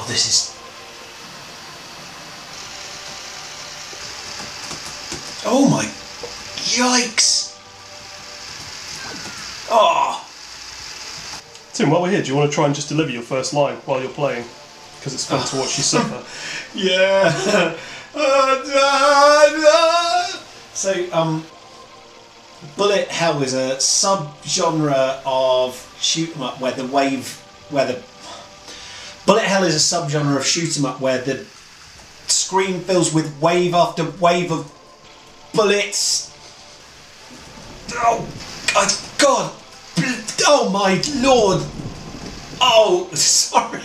Oh, this is... Oh my... Yikes! Oh! Tim, while we're here, do you want to try and just deliver your first line while you're playing? Because it's fun to watch you suffer. Yeah! So, bullet hell is a sub-genre of shoot 'em up where the bullet hell is a sub-genre of shoot 'em up where the screen fills with wave after wave of bullets. Oh God! Oh my Lord! Oh, sorry.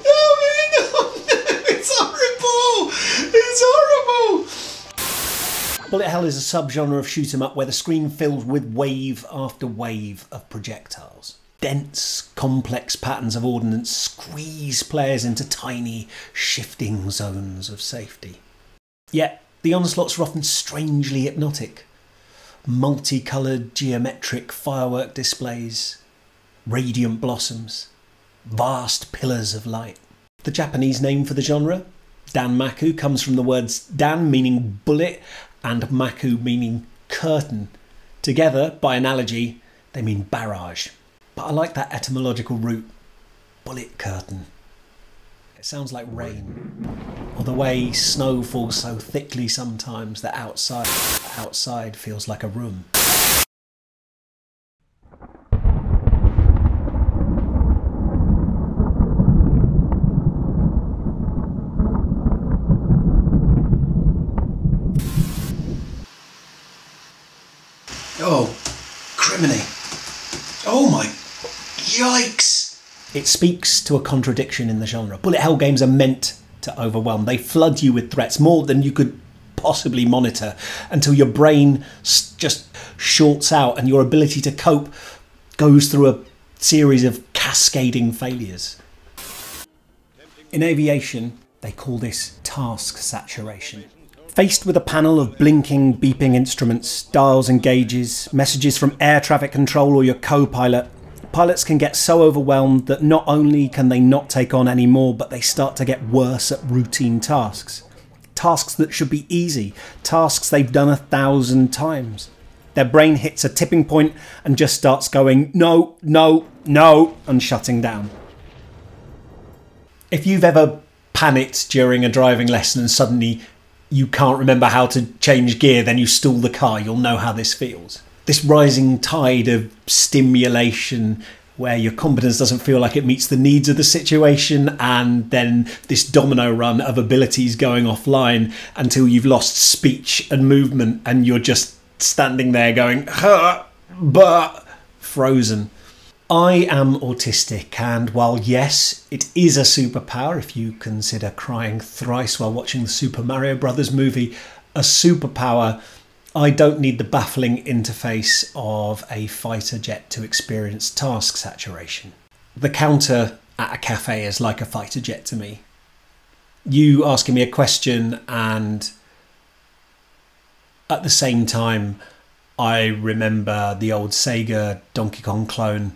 Oh man! Oh no! It's horrible! It's horrible! Bullet hell is a sub-genre of shoot 'em up where the screen fills with wave after wave of projectiles. Dense, complex patterns of ordnance squeeze players into tiny, shifting zones of safety. Yet, the onslaughts are often strangely hypnotic. Multicoloured geometric firework displays, radiant blossoms, vast pillars of light. The Japanese name for the genre, danmaku, comes from the words dan meaning bullet and maku meaning curtain. Together, by analogy, they mean barrage. But I like that etymological root, bullet curtain. It sounds like rain, or the way snow falls so thickly sometimes that outside feels like a room. Oh, criminy. Oh my, yikes. It speaks to a contradiction in the genre. Bullet hell games are meant to overwhelm. They flood you with threats, more than you could possibly monitor, until your brain just shorts out and your ability to cope goes through a series of cascading failures. In aviation, they call this task saturation. Faced with a panel of blinking, beeping instruments, dials and gauges, messages from air traffic control or your co-pilot, pilots can get so overwhelmed that not only can they not take on any more, but they start to get worse at routine tasks. Tasks that should be easy, tasks they've done 1,000 times. Their brain hits a tipping point and just starts going, no, no, no, and shutting down. If you've ever panicked during a driving lesson and suddenly you can't remember how to change gear, then you stall the car, you'll know how this feels. This rising tide of stimulation where your competence doesn't feel like it meets the needs of the situation, and then this domino run of abilities going offline until you've lost speech and movement and you're just standing there going, but frozen. I am autistic, and while yes, it is a superpower if you consider crying thrice while watching the Super Mario Brothers movie a superpower, I don't need the baffling interface of a fighter jet to experience task saturation. The counter at a cafe is like a fighter jet to me. You asking me a question and at the same time I remember the old Sega Donkey Kong clone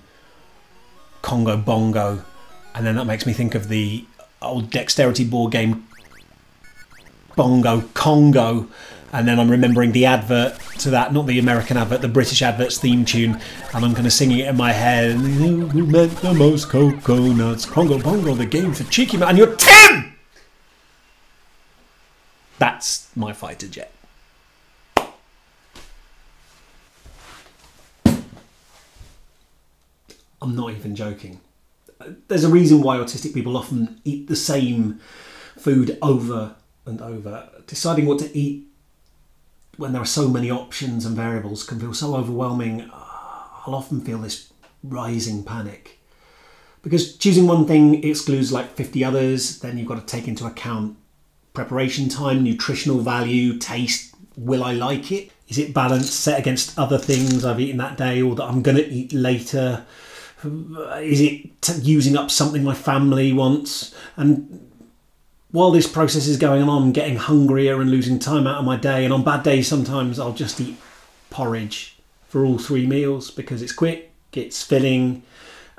Congo Bongo, and then that makes me think of the old dexterity board game Bongo Congo, and then I'm remembering the advert to that, not the American advert, the British advert's theme tune, and I'm kind of singing it in my head. We meant the most coconuts, Congo Bongo, the game for cheeky man, and you're Tim! That's my fighter jet. I'm not even joking. There's a reason why autistic people often eat the same food over and over. Deciding what to eat when there are so many options and variables can feel so overwhelming. I'll often feel this rising panic. Because choosing one thing excludes like 50 others, then you've got to take into account preparation time, nutritional value, taste, will I like it? Is it balanced, set against other things I've eaten that day or that I'm going to eat later? Is it using up something my family wants? And while this process is going on, I'm getting hungrier and losing time out of my day. And on bad days, sometimes I'll just eat porridge for all 3 meals because it's quick, it's filling,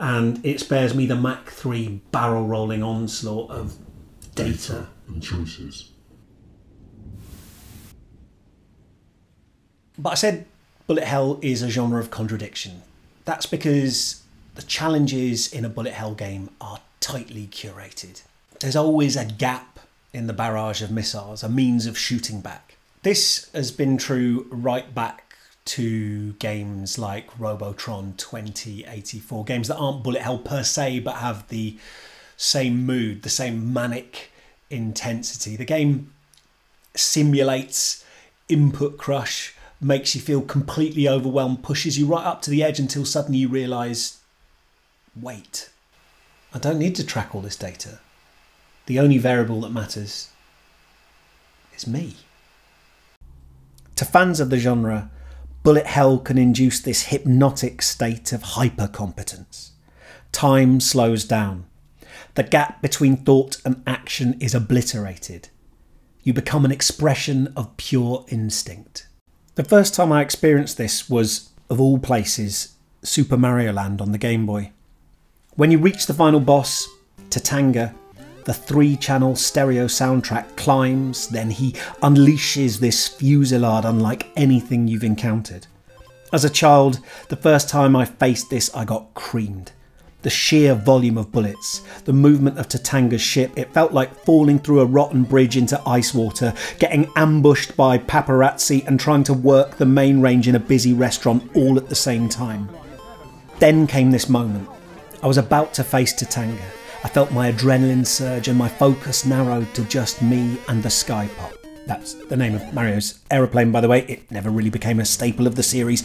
and it spares me the Mach 3 barrel rolling onslaught of data and choices. But I said bullet hell is a genre of contradiction. That's because the challenges in a bullet hell game are tightly curated. There's always a gap in the barrage of missiles, a means of shooting back. This has been true right back to games like Robotron 2084, games that aren't bullet hell per se, but have the same mood, the same manic intensity. The game simulates input crush, makes you feel completely overwhelmed, pushes you right up to the edge until suddenly you realise, wait, I don't need to track all this data. The only variable that matters is me. To fans of the genre, bullet hell can induce this hypnotic state of hyper-competence. Time slows down. The gap between thought and action is obliterated. You become an expression of pure instinct. The first time I experienced this was, of all places, Super Mario Land on the Game Boy. When you reach the final boss, Tatanga, the 3-channel stereo soundtrack climbs, then he unleashes this fusillade unlike anything you've encountered. As a child, the first time I faced this, I got creamed. The sheer volume of bullets, the movement of Tatanga's ship, it felt like falling through a rotten bridge into ice water, getting ambushed by paparazzi and trying to work the main range in a busy restaurant all at the same time. Then came this moment. I was about to face Tatanga. I felt my adrenaline surge and my focus narrowed to just me and the sky pop. That's the name of Mario's aeroplane, by the way. It never really became a staple of the series.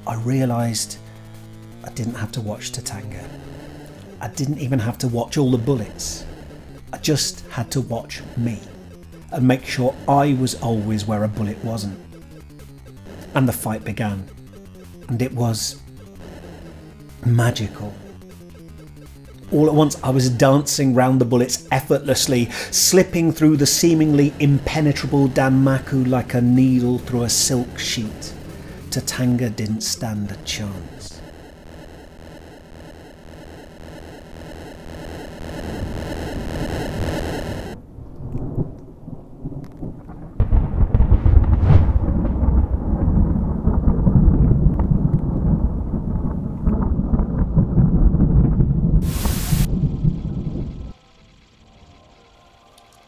I realised I didn't have to watch Tatanga. I didn't even have to watch all the bullets. I just had to watch me and make sure I was always where a bullet wasn't. And the fight began. And it was magical. All at once I was dancing round the bullets effortlessly, slipping through the seemingly impenetrable Danmaku like a needle through a silk sheet. Tatanga didn't stand a chance.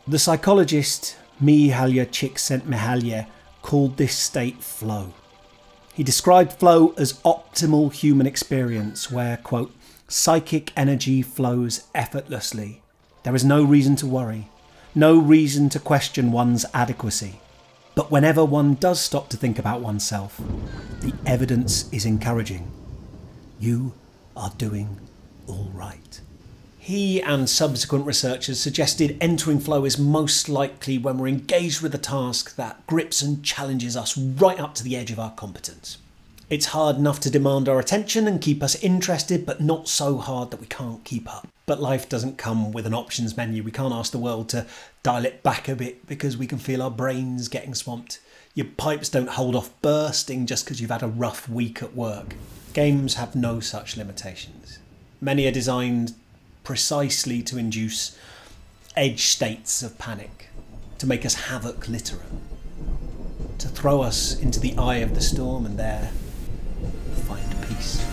The psychologist Mihaly Csikszentmihalyi called this state flow. He described flow as optimal human experience where, quote, psychic energy flows effortlessly. There is no reason to worry, no reason to question one's adequacy. But whenever one does stop to think about oneself, the evidence is encouraging. You are doing all right. He and subsequent researchers suggested entering flow is most likely when we're engaged with a task that grips and challenges us right up to the edge of our competence. It's hard enough to demand our attention and keep us interested, but not so hard that we can't keep up. But life doesn't come with an options menu. We can't ask the world to dial it back a bit because we can feel our brains getting swamped. Your pipes don't hold off bursting just because you've had a rough week at work. Games have no such limitations. Many are designed precisely to induce edge states of panic, to make us havoc literate, to throw us into the eye of the storm and there find peace.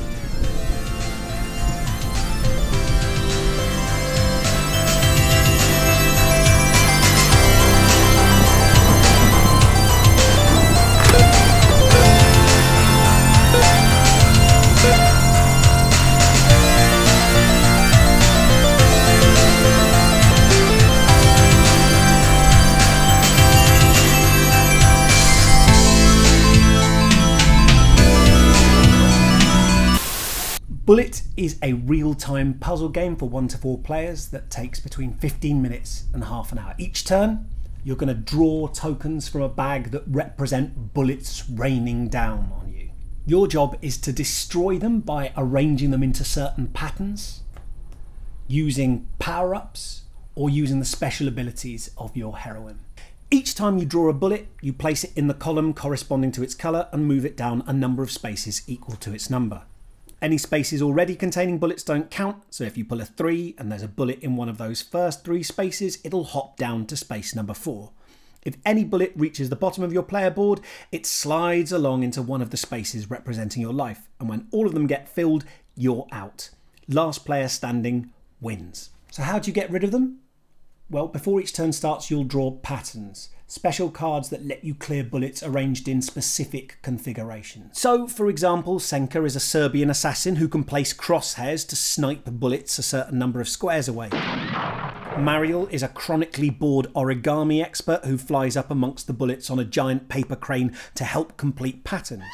Bullet is a real-time puzzle game for 1 to 4 players that takes between 15 minutes and half an hour. Each turn, you're going to draw tokens from a bag that represent bullets raining down on you. Your job is to destroy them by arranging them into certain patterns, using power-ups, or using the special abilities of your heroine. Each time you draw a bullet, you place it in the column corresponding to its colour and move it down a number of spaces equal to its number. Any spaces already containing bullets don't count, so if you pull a 3 and there's a bullet in one of those first 3 spaces, it'll hop down to space number 4. If any bullet reaches the bottom of your player board, it slides along into one of the spaces representing your life, and when all of them get filled, you're out. Last player standing wins. So how do you get rid of them? Well, before each turn starts, you'll draw patterns. Special cards that let you clear bullets arranged in specific configurations. So, for example, Senka is a Serbian assassin who can place crosshairs to snipe bullets a certain number of squares away. Mariel is a chronically bored origami expert who flies up amongst the bullets on a giant paper crane to help complete patterns.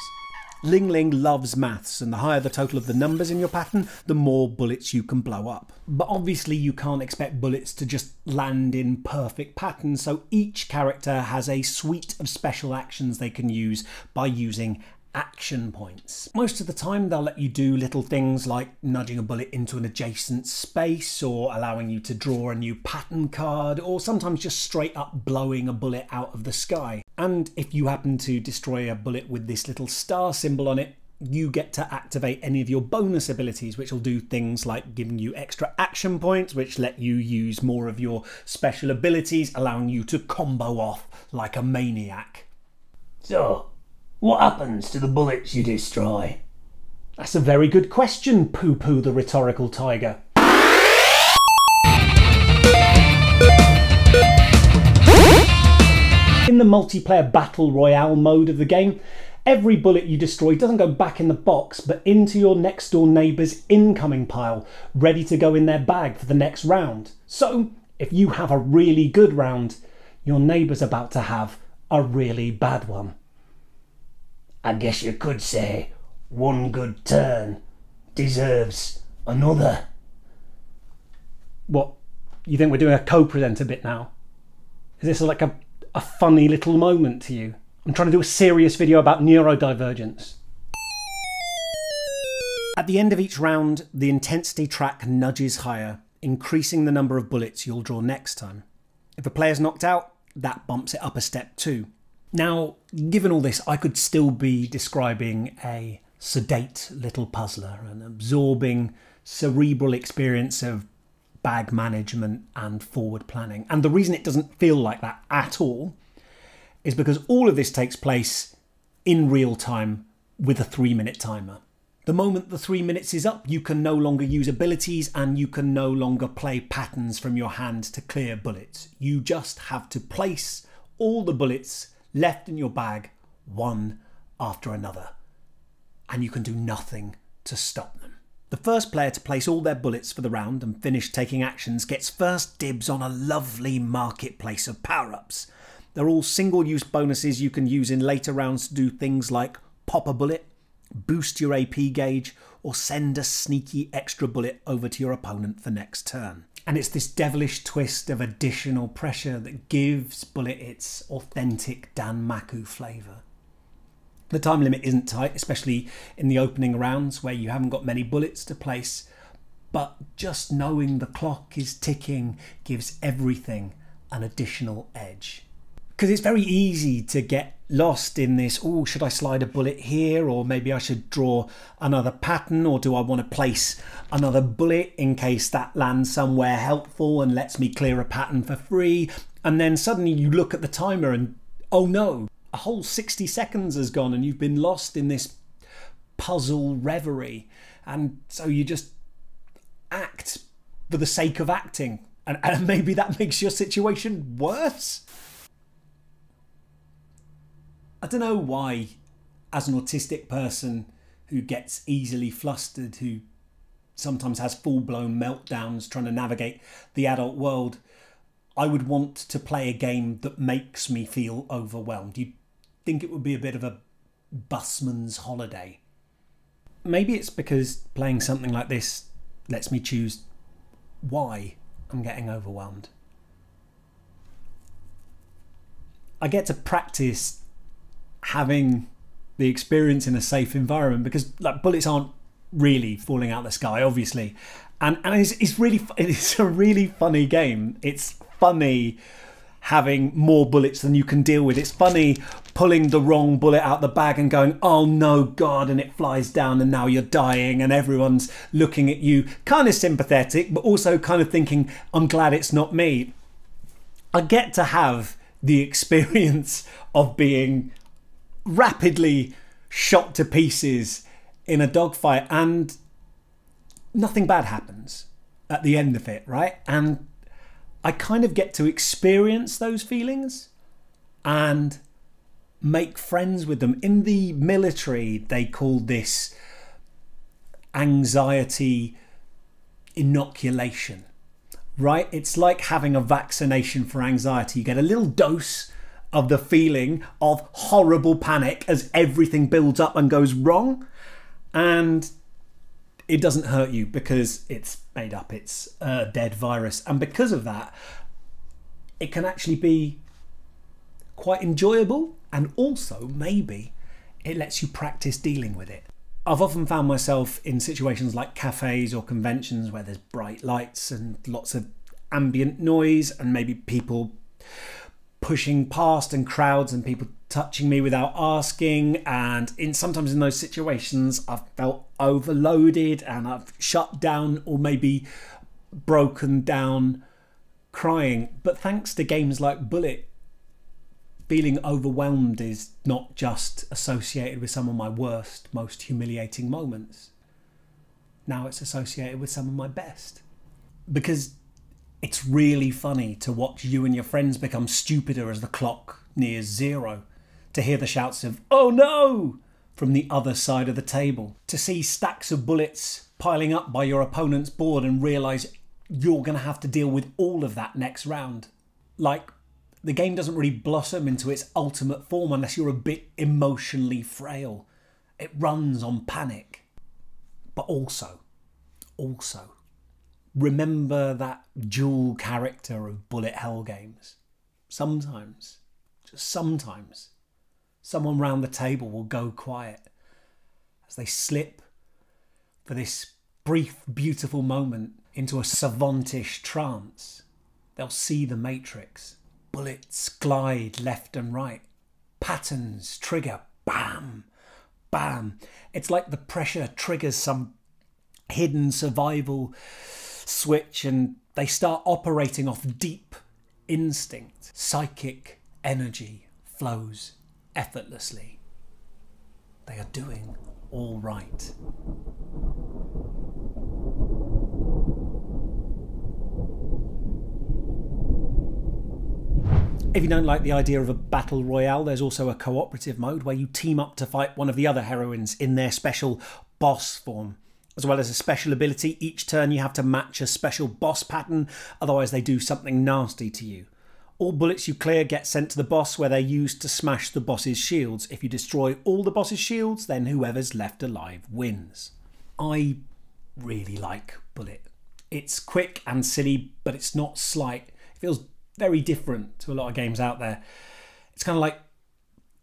Ling Ling loves maths, and the higher the total of the numbers in your pattern, the more bullets you can blow up. But obviously you can't expect bullets to just land in perfect patterns, so each character has a suite of special actions they can use by using action points. Most of the time they'll let you do little things like nudging a bullet into an adjacent space, or allowing you to draw a new pattern card, or sometimes just straight up blowing a bullet out of the sky. And if you happen to destroy a bullet with this little star symbol on it, you get to activate any of your bonus abilities, which will do things like giving you extra action points, which let you use more of your special abilities, allowing you to combo off like a maniac. So, what happens to the bullets you destroy? That's a very good question, Poo Poo the rhetorical tiger. In the multiplayer battle royale mode of the game, every bullet you destroy doesn't go back in the box, but into your next door neighbour's incoming pile, ready to go in their bag for the next round. So, if you have a really good round, your neighbour's about to have a really bad one. I guess you could say one good turn deserves another. What, you think we're doing a co-presenter bit now? Is this like a funny little moment to you? I'm trying to do a serious video about neurodivergence. At the end of each round, the intensity track nudges higher, increasing the number of bullets you'll draw next time. If a player's knocked out, that bumps it up a step too. Now, given all this, I could still be describing a sedate little puzzler, an absorbing, cerebral experience of bag management and forward planning. And the reason it doesn't feel like that at all is because all of this takes place in real time with a 3-minute timer. The moment the 3 minutes is up, you can no longer use abilities and you can no longer play patterns from your hand to clear bullets. You just have to place all the bullets left in your bag one after another, and you can do nothing to stop them. The first player to place all their bullets for the round and finish taking actions gets first dibs on a lovely marketplace of power-ups. They're all single-use bonuses you can use in later rounds to do things like pop a bullet, boost your AP gauge, or send a sneaky extra bullet over to your opponent for next turn. And it's this devilish twist of additional pressure that gives Bullet its authentic Dan Maku flavour. The time limit isn't tight, especially in the opening rounds where you haven't got many bullets to place, but just knowing the clock is ticking gives everything an additional edge. Because it's very easy to get lost in this, oh, should I slide a bullet here, or maybe I should draw another pattern, or do I want to place another bullet in case that lands somewhere helpful and lets me clear a pattern for free. And then suddenly you look at the timer and, oh no, a whole 60 seconds has gone and you've been lost in this puzzle reverie. And so you just act for the sake of acting. And maybe that makes your situation worse. I don't know why, as an autistic person who gets easily flustered, who sometimes has full-blown meltdowns trying to navigate the adult world, I would want to play a game that makes me feel overwhelmed. You'd think it would be a bit of a busman's holiday. Maybe it's because playing something like this lets me choose why I'm getting overwhelmed. I get to practice having the experience in a safe environment because like bullets aren't really falling out of the sky, obviously, and it's a really funny game. It's funny having more bullets than you can deal with. It's funny pulling the wrong bullet out the bag and going, oh no, God, and it flies down and now you're dying and everyone's looking at you, kind of sympathetic, but also kind of thinking, I'm glad it's not me. I get to have the experience of being rapidly shot to pieces in a dogfight and nothing bad happens at the end of it, right? And I kind of get to experience those feelings and make friends with them. In the military, they call this anxiety inoculation, right? It's like having a vaccination for anxiety. You get a little dose of the feeling of horrible panic as everything builds up and goes wrong, and it doesn't hurt you because it's made up, it's a dead virus. And because of that, it can actually be quite enjoyable, and also maybe it lets you practice dealing with it. I've often found myself in situations like cafes or conventions where there's bright lights and lots of ambient noise and maybe people pushing past and crowds and people touching me without asking, and sometimes in those situations I've felt overloaded and I've shut down or maybe broken down crying. But thanks to games like Bullet, feeling overwhelmed is not just associated with some of my worst, most humiliating moments. Now it's associated with some of my best. Because it's really funny to watch you and your friends become stupider as the clock nears zero. To hear the shouts of, "Oh no!" from the other side of the table. To see stacks of bullets piling up by your opponent's board and realise you're going to have to deal with all of that next round. Like, the game doesn't really blossom into its ultimate form unless you're a bit emotionally frail. It runs on panic. But also, remember that dual character of bullet hell games. Sometimes, just sometimes, someone round the table will go quiet as they slip for this brief, beautiful moment into a savantish trance. They'll see the matrix. Bullets glide left and right. Patterns trigger. Bam! Bam! It's like the pressure triggers some hidden survival switch and they start operating off deep instinct. Psychic energy flows effortlessly. They are doing all right. If you don't like the idea of a battle royale, there's also a cooperative mode where you team up to fight one of the other heroines in their special boss form. As well as a special ability, each turn you have to match a special boss pattern, otherwise they do something nasty to you. All bullets you clear get sent to the boss where they're used to smash the boss's shields. If you destroy all the boss's shields, then whoever's left alive wins. I really like Bullet. It's quick and silly, but it's not slight. It feels very different to a lot of games out there. It's kind of like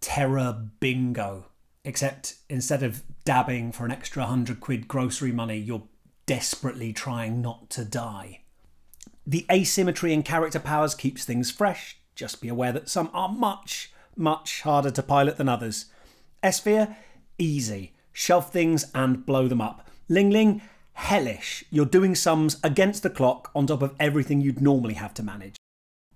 Terror Bingo, except instead of dabbing for an extra £100 grocery money, you're desperately trying not to die. The asymmetry in character powers keeps things fresh. Just be aware that some are much, much harder to pilot than others. S-Sphere, easy. Shove things and blow them up. Ling Ling, hellish. You're doing sums against the clock on top of everything you'd normally have to manage.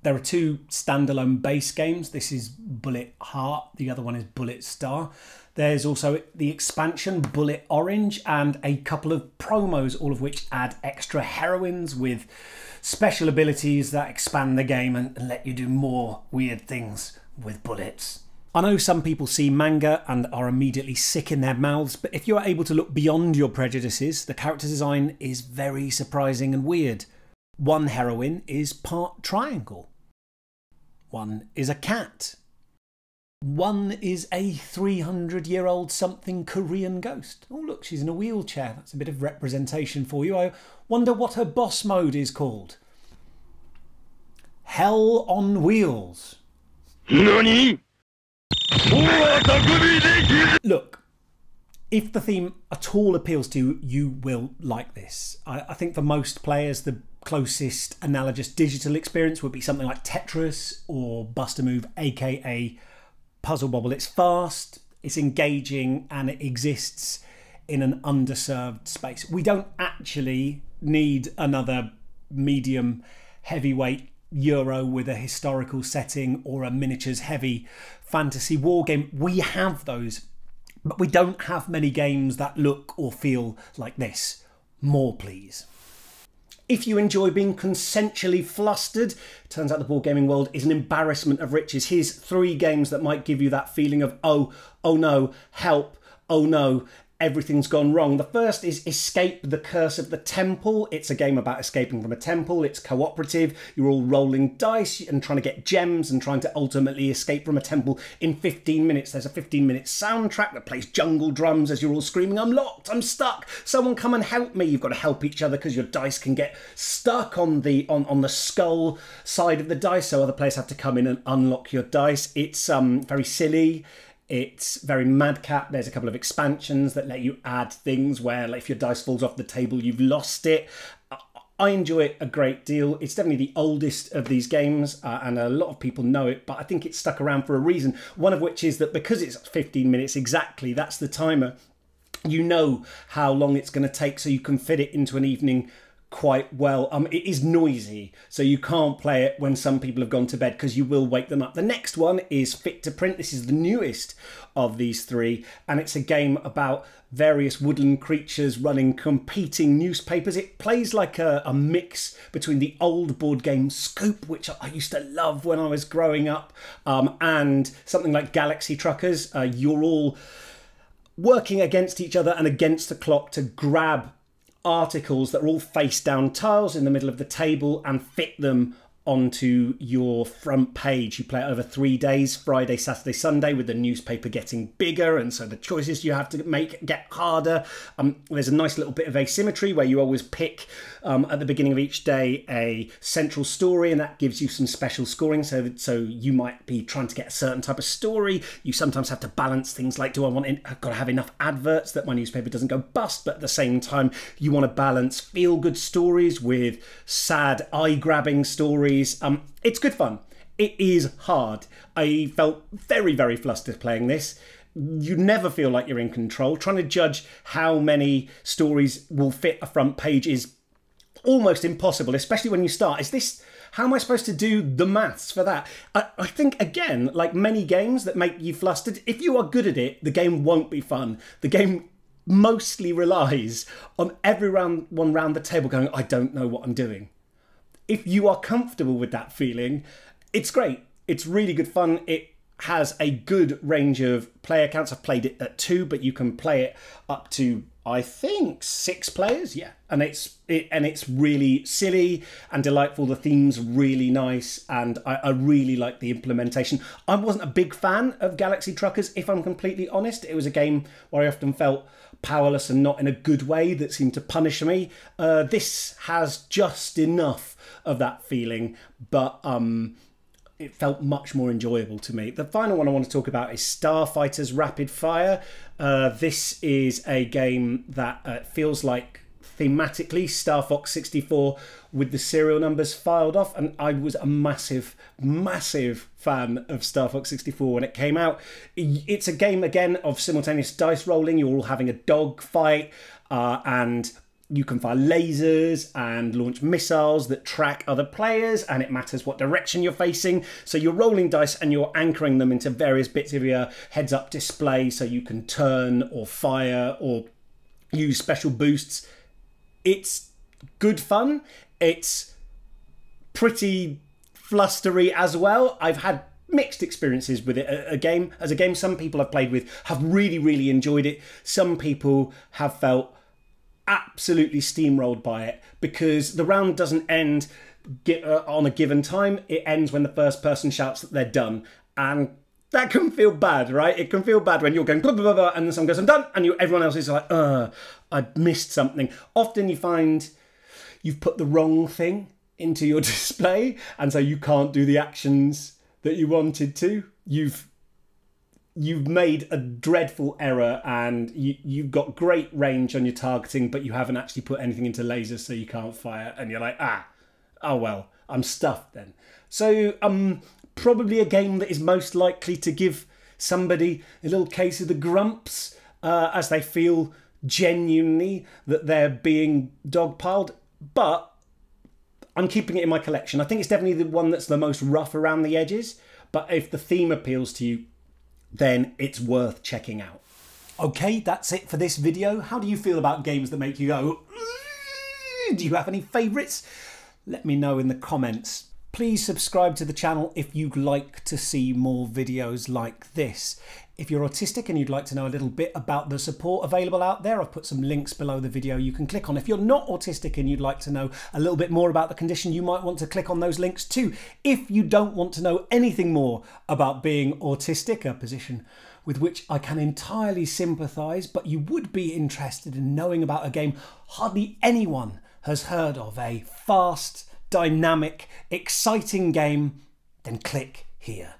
There are two standalone base games. This is Bullet Heart, the other one is Bullet Star. There's also the expansion Bullet Orange and a couple of promos, all of which add extra heroines with special abilities that expand the game and let you do more weird things with bullets. I know some people see manga and are immediately sick in their mouths, but if you're able to look beyond your prejudices, the character design is very surprising and weird. One heroine is part triangle. One is a cat. One is a 300-year-old something Korean ghost. Oh look, she's in a wheelchair. That's a bit of representation for you. I wonder what her boss mode is called. Hell on Wheels. NANI? Look, if the theme at all appeals to you, you will like this. I think for most players, the closest analogous digital experience would be something like Tetris or Bust a Move, aka puzzle bobble. It's fast, it's engaging, and it exists in an underserved space. We don't actually need another medium heavyweight Euro with a historical setting or a miniatures heavy fantasy war game. We have those, but we don't have many games that look or feel like this. More, please. If you enjoy being consensually flustered, turns out the board gaming world is an embarrassment of riches. Here's 3 games that might give you that feeling of, oh no, help, oh no, everything's gone wrong. The first is Escape the Curse of the Temple. It's a game about escaping from a temple. It's cooperative. You're all rolling dice and trying to get gems and trying to ultimately escape from a temple in 15 minutes. There's a 15-minute soundtrack that plays jungle drums as you're all screaming, I'm locked, I'm stuck, someone come and help me. You've got to help each other because your dice can get stuck on the skull side of the dice, so other players have to come in and unlock your dice. It's very silly. It's very madcap. There's a couple of expansions that let you add things where, like, if your dice falls off the table, you've lost it. I enjoy it a great deal. It's definitely the oldest of these games, and a lot of people know it, but I think it's stuck around for a reason. One of which is that because it's 15 minutes exactly, that's the timer, you know how long it's going to take, so you can fit it into an evening quite well. It is noisy, so you can't play it when some people have gone to bed because you will wake them up. The next one is Fit to Print. This is the newest of these 3, and it's a game about various woodland creatures running competing newspapers. It plays like a mix between the old board game Scoop, which I used to love when I was growing up, and something like Galaxy Truckers. You're all working against each other and against the clock to grab articles that are all face down tiles in the middle of the table and fit them onto your front page. You play it over 3 days, Friday, Saturday, Sunday, with the newspaper getting bigger, and so the choices you have to make get harder. There's a nice little bit of asymmetry where you always pick at the beginning of each day a central story, and that gives you some special scoring. So you might be trying to get a certain type of story. You sometimes have to balance things like, I've got to have enough adverts that my newspaper doesn't go bust, but at the same time you want to balance feel-good stories with sad, eye-grabbing stories. It's good fun. It is hard. I felt very, very flustered playing this. You never feel like you're in control. Trying to judge how many stories will fit a front page is almost impossible, especially when you start. How am I supposed to do the maths for that? I think, again, like many games that make you flustered, if you are good at it, the game won't be fun. The game mostly relies on everyone round the table going, I don't know what I'm doing. If you are comfortable with that feeling, it's great. It's really good fun. It has a good range of player counts. I've played it at 2, but you can play it up to, I think, 6 players. Yeah, and it's really silly and delightful. The theme's really nice, and I really like the implementation. I wasn't a big fan of Galaxy Truckers, if I'm completely honest. It was a game where I often felt powerless and not in a good way that seemed to punish me. This has just enough of that feeling, but it felt much more enjoyable to me. The final one I want to talk about is Starfighters Rapid Fire. This is a game that feels like thematically Star Fox 64 with the serial numbers filed off, and I was a massive fan of Star Fox 64 when it came out. It's a game, again, of simultaneous dice rolling. You're all having a dog fight, and you can fire lasers and launch missiles that track other players, and it matters what direction you're facing. So you're rolling dice and you're anchoring them into various bits of your heads-up display so you can turn or fire or use special boosts. It's good fun. It's pretty flustery as well. I've had mixed experiences with it. As a game, some people I've played with have really enjoyed it. Some people have felt absolutely steamrolled by it because the round doesn't end on a given time. It ends when the first person shouts that they're done, and that can feel bad, right? It can feel bad when you're going blah, blah, blah, blah, and then someone goes, I'm done, and everyone else is like, I missed something. Often you find you've put the wrong thing into your display, and so you can't do the actions that you wanted to. You've made a dreadful error, and you've got great range on your targeting, but you haven't actually put anything into lasers, so you can't fire, and you're like, oh well, I'm stuffed then. So probably a game that is most likely to give somebody a little case of the grumps as they feel genuinely that they're being dogpiled, but I'm keeping it in my collection. I think it's definitely the one that's the most rough around the edges, but if the theme appeals to you, then it's worth checking out. Okay, that's it for this video. How do you feel about games that make you go, do you have any favourites? Let me know in the comments. Please subscribe to the channel if you'd like to see more videos like this. If you're autistic and you'd like to know a little bit about the support available out there, I've put some links below the video you can click on. If you're not autistic and you'd like to know a little bit more about the condition, you might want to click on those links too. If you don't want to know anything more about being autistic, a position with which I can entirely sympathise, but you would be interested in knowing about a game hardly anyone has heard of, a fast, dynamic, exciting game, then click here.